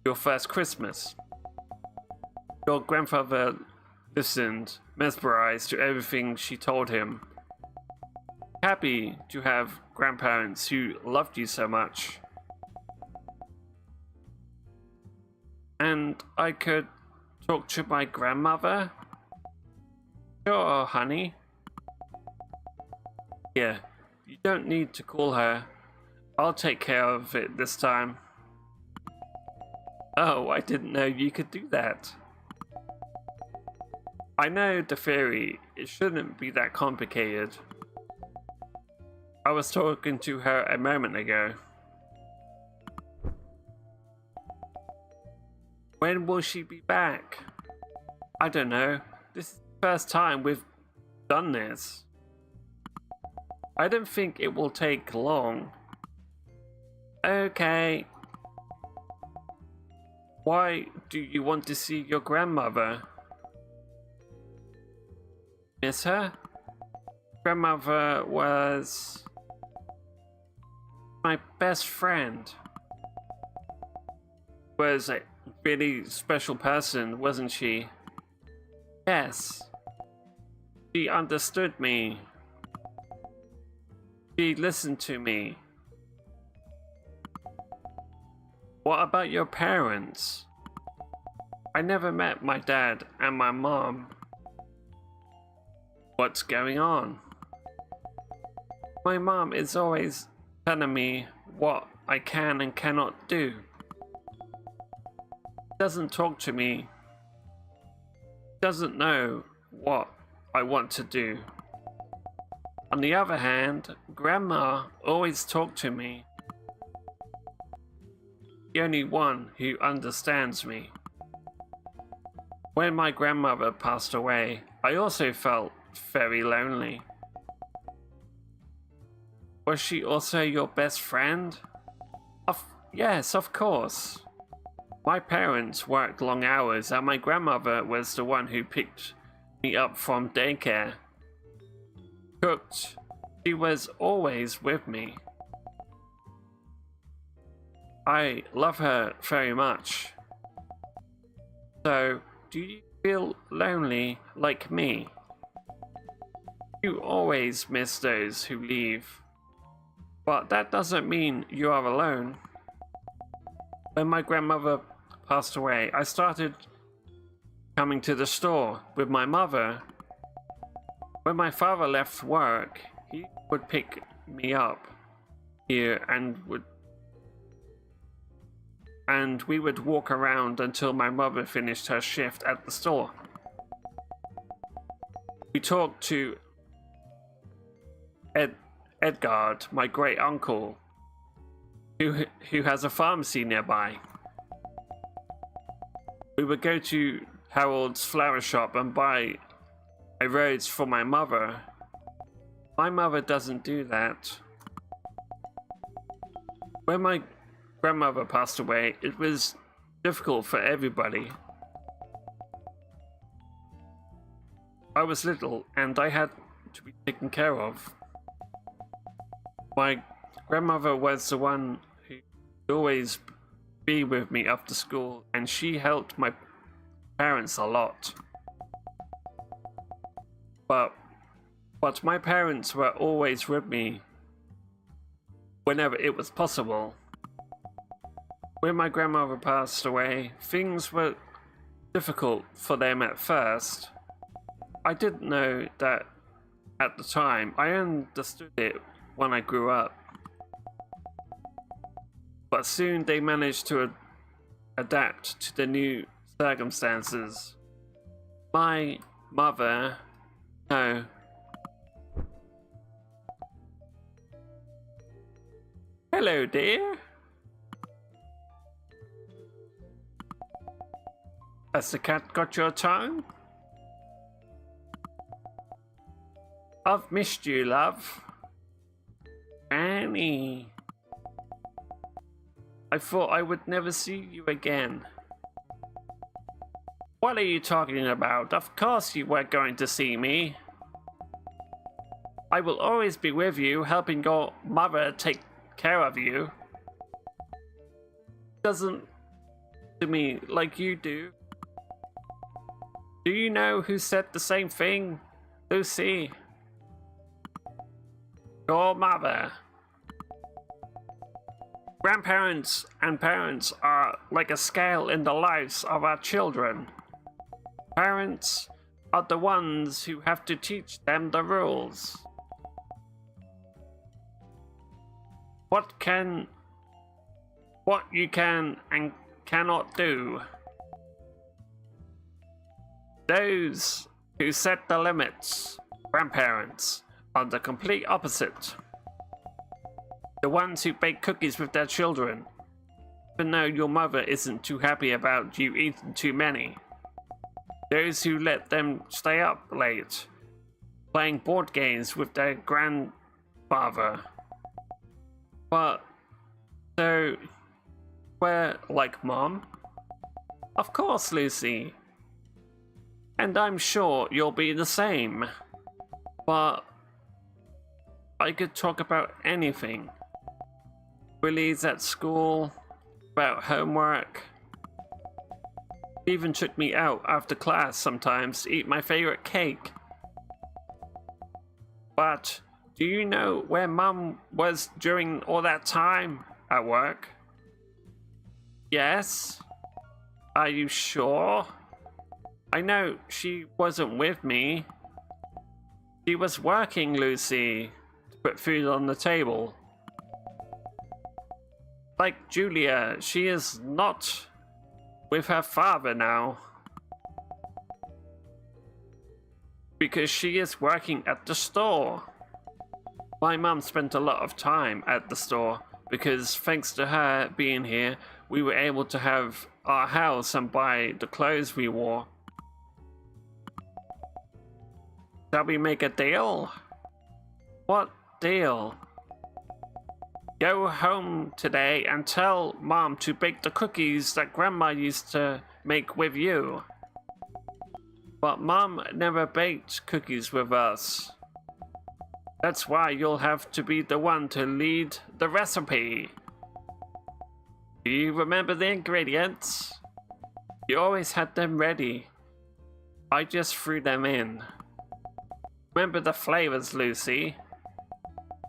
your first Christmas, your grandfather listened, mesmerized to everything she told him. Happy to have grandparents who loved you so much. And I could talk to my grandmother? Sure, honey. Yeah, you don't need to call her. I'll take care of it this time. Oh, I didn't know you could do that. I know the theory. It shouldn't be that complicated. I was talking to her a moment ago. When will she be back? I don't know. This is first time we've done this. I don't think it will take long. Okay. Why do you want to see your grandmother? Miss her? Grandmother was my best friend. Was a really special person, wasn't she? Yes. She understood me. She listened to me. What about your parents? I never met my dad and my mom. What's going on? My mom is always telling me what I can and cannot do. Doesn't talk to me. Doesn't know what I want to do. On the other hand, Grandma always talked to me. The only one who understands me. When my grandmother passed away, I also felt very lonely. Was she also your best friend? Yes, of course. My parents worked long hours and my grandmother was the one who picked me up from daycare. Cooked. She was always with me. I love her very much. So, do you feel lonely like me? You always miss those who leave. But that doesn't mean you are alone. When my grandmother passed away, I started coming to the store with my mother. When my father left work, he would pick me up here and we would walk around until my mother finished her shift at the store. We talked to Edgard, my great uncle, who has a pharmacy nearby. We would go to Harold's flower shop and buy a rose for my mother. My mother doesn't do that. When my grandmother passed away, it was difficult for everybody. I was little and I had to be taken care of. My grandmother was the one who would always be with me after school, and she helped my parents a lot. But my parents were always with me whenever it was possible. When my grandmother passed away, things were difficult for them at first. I didn't know that at the time. I understood it when I grew up. But soon they managed to adapt to the new circumstances. My mother... No. Hello, dear. Has the cat got your tongue? I've missed you, love. Annie. I thought I would never see you again. What are you talking about? Of course you weren't going to see me. I will always be with you, helping your mother take care of you. Doesn't to me like you do. Do you know who said the same thing, Lucy? Your mother. Grandparents and parents are like a scale in the lives of our children. Parents are the ones who have to teach them the rules. What you can and cannot do. Those who set the limits, grandparents, are the complete opposite. The ones who bake cookies with their children, even though your mother isn't too happy about you eating too many. Those who let them stay up late, playing board games with their grandfather. But, so, we're like Mom? Of course, Lucy. And I'm sure you'll be the same. But I could talk about anything. Willies at school, about homework. Even took me out after class sometimes to eat my favorite cake. But do you know where Mum was during all that time at work? Yes? Are you sure? I know she wasn't with me. She was working, Lucy, to put food on the table. Like Julia, she is not with her father now. Because she is working at the store. My mum spent a lot of time at the store because thanks to her being here, we were able to have our house and buy the clothes we wore. Shall we make a deal? What deal? Go home today and tell Mom to bake the cookies that Grandma used to make with you. But Mom never baked cookies with us. That's why you'll have to be the one to lead the recipe. Do you remember the ingredients? You always had them ready. I just threw them in. Remember the flavors, Lucy?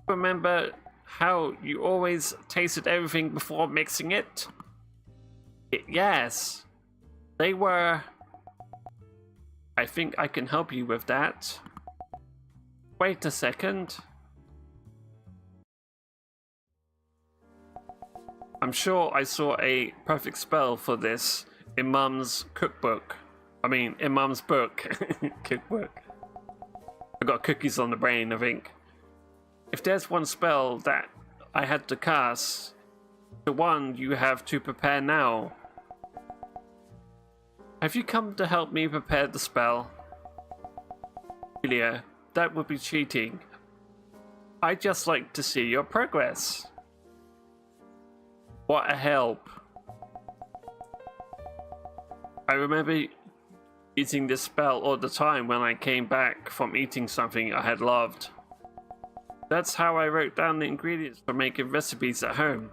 Remember how you always tasted everything before mixing it? Yes. They were... I think I can help you with that. Wait a second. I'm sure I saw a perfect spell for this in Mum's cookbook. I mean, in Mum's book. Cookbook. I got cookies on the brain, I think. If there's one spell that I had to cast, the one you have to prepare now. Have you come to help me prepare the spell? Julia, that would be cheating. I'd just like to see your progress. What a help. I remember using this spell all the time when I came back from eating something I had loved. That's how I wrote down the ingredients for making recipes at home.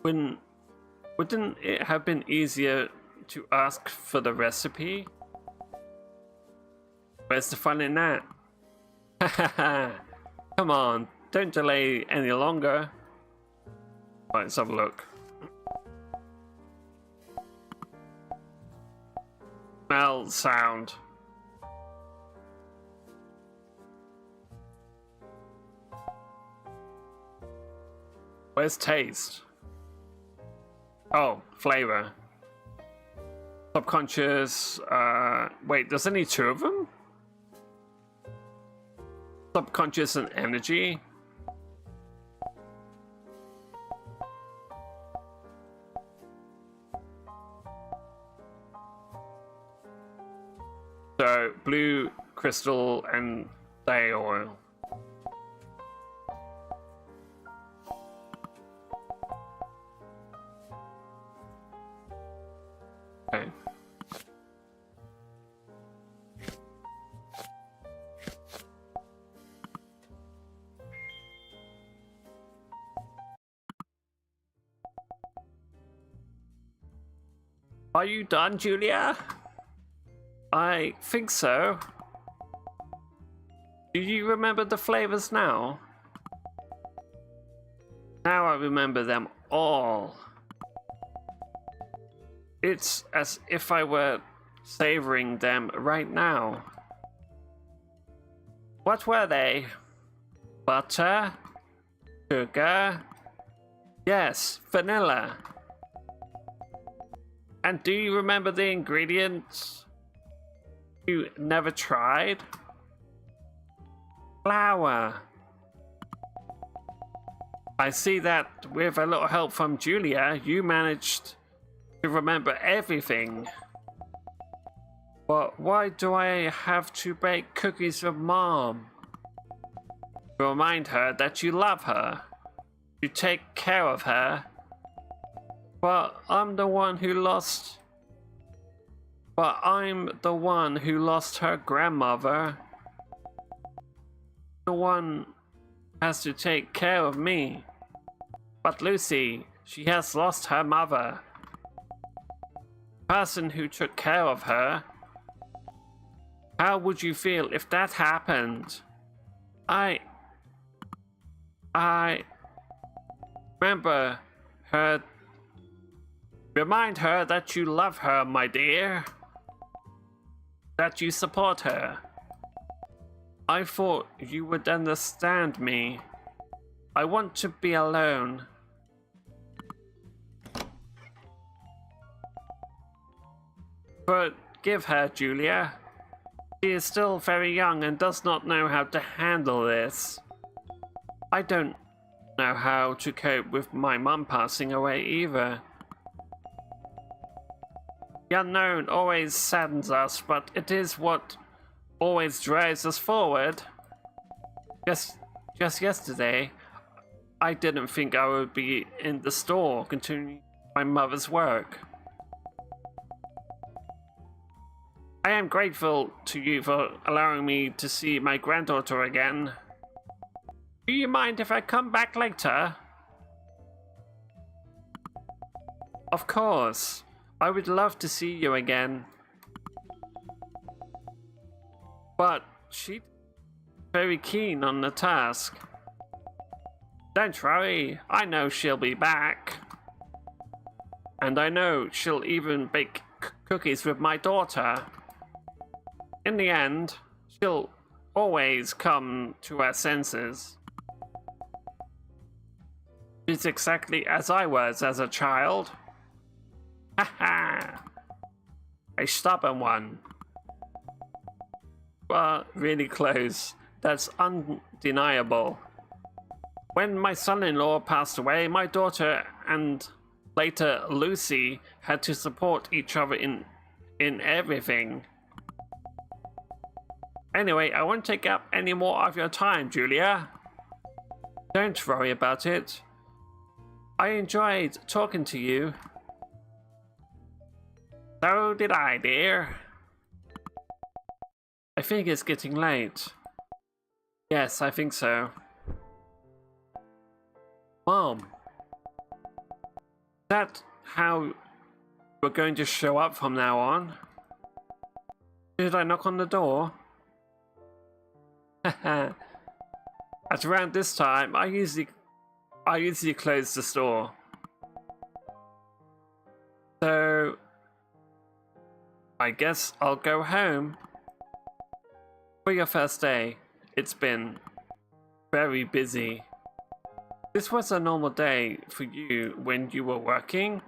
Wouldn't it have been easier to ask for the recipe? Where's the fun in that? Hahaha. Come on, don't delay any longer. Right, let's have a look. Smell, sound. Where's taste? Oh, flavor. Subconscious, wait, there's only two of them? Subconscious and energy? So, blue, crystal, and day oil. Okay. Are you done, Julia? I think so. Do you remember the flavors now? Now I remember them all. It's as if I were savoring them right now. What were they? Butter? Sugar? Yes, vanilla. And do you remember the ingredients you never tried? Flour. I see that with a little help from Julia, you managed to remember everything. But why do I have to bake cookies with Mom? Remind her that you love her. You take care of her. But I'm the one who lost her grandmother. The one has to take care of me. But Lucy, she has lost her mother. The person who took care of her. How would you feel if that happened? I remember her. Remind her that you love her, my dear. That you support her. I thought you would understand me. I want to be alone. Forgive her, Julia. She is still very young and does not know how to handle this. I don't know how to cope with my mum passing away either. The unknown always saddens us, but it is what always drives us forward. Just yesterday, I didn't think I would be in the store continuing my mother's work. I am grateful to you for allowing me to see my granddaughter again. Do you mind if I come back later? Of course. I would love to see you again. But she's very keen on the task. Don't worry, I know she'll be back. And I know she'll even bake cookies with my daughter. In the end, she'll always come to her senses. She's exactly as I was as a child. Haha! A stubborn one. But really close. That's undeniable. When my son-in-law passed away, my daughter and later Lucy had to support each other in everything. Anyway, I won't take up any more of your time, Julia. Don't worry about it. I enjoyed talking to you. So did I, dear. I think it's getting late. Yes, I think so. Mom, is that how we're going to show up from now on? Should I knock on the door? At around this time, I usually close the store. So I guess I'll go home. For your first day, it's been very busy. This was a normal day for you when you were working?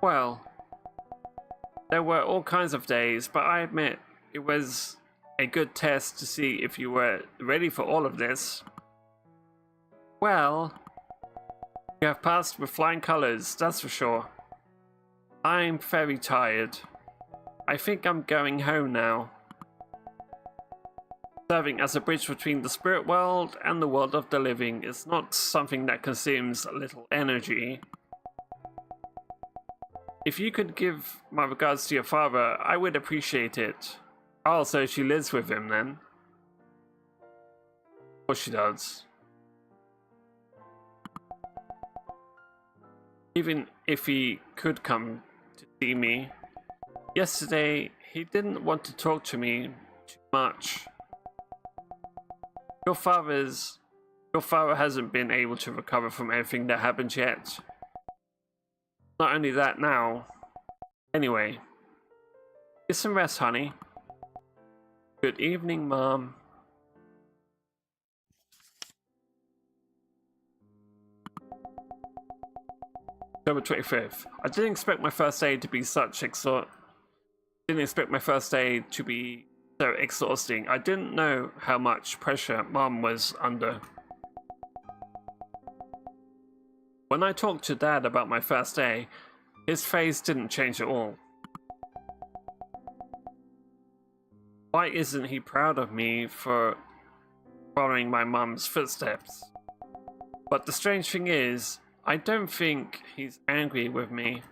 Well, there were all kinds of days, but I admit it was a good test to see if you were ready for all of this. Well, you have passed with flying colors, that's for sure. I'm very tired. I think I'm going home now. Serving as a bridge between the spirit world and the world of the living is not something that consumes little energy. If you could give my regards to your father, I would appreciate it. Oh, so she lives with him then? Of course she does. Even if he could come to see me. Yesterday, he didn't want to talk to me too much. Your father hasn't been able to recover from everything that happened yet. Not only that now. Anyway, get some rest, honey. Good evening, Mom. October 25th. I didn't expect my first day to be so exhausting. I didn't know how much pressure Mom was under. When I talked to Dad about my first day, his face didn't change at all. Why isn't he proud of me for following my mum's footsteps? But the strange thing is, I don't think he's angry with me.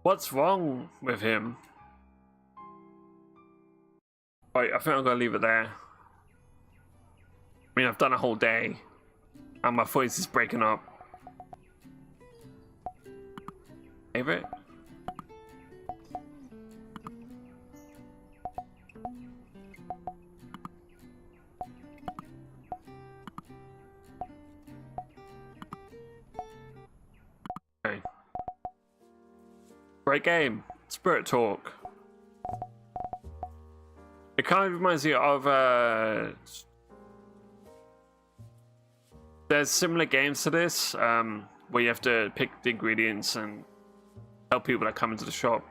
What's wrong with him? Right, I think I'm gonna leave it there. I mean, I've done a whole day, and my voice is breaking up. Favorite? Okay. Great game. Spirit Talk. It kind of reminds me of there's similar games to this, where you have to pick the ingredients and help people that come into the shop,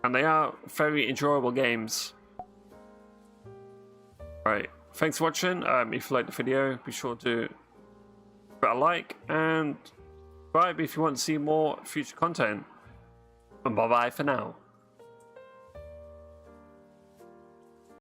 and they are very enjoyable games. Right, thanks for watching. If you liked the video, be sure to put a like and subscribe if you want to see more future content. And bye bye for now.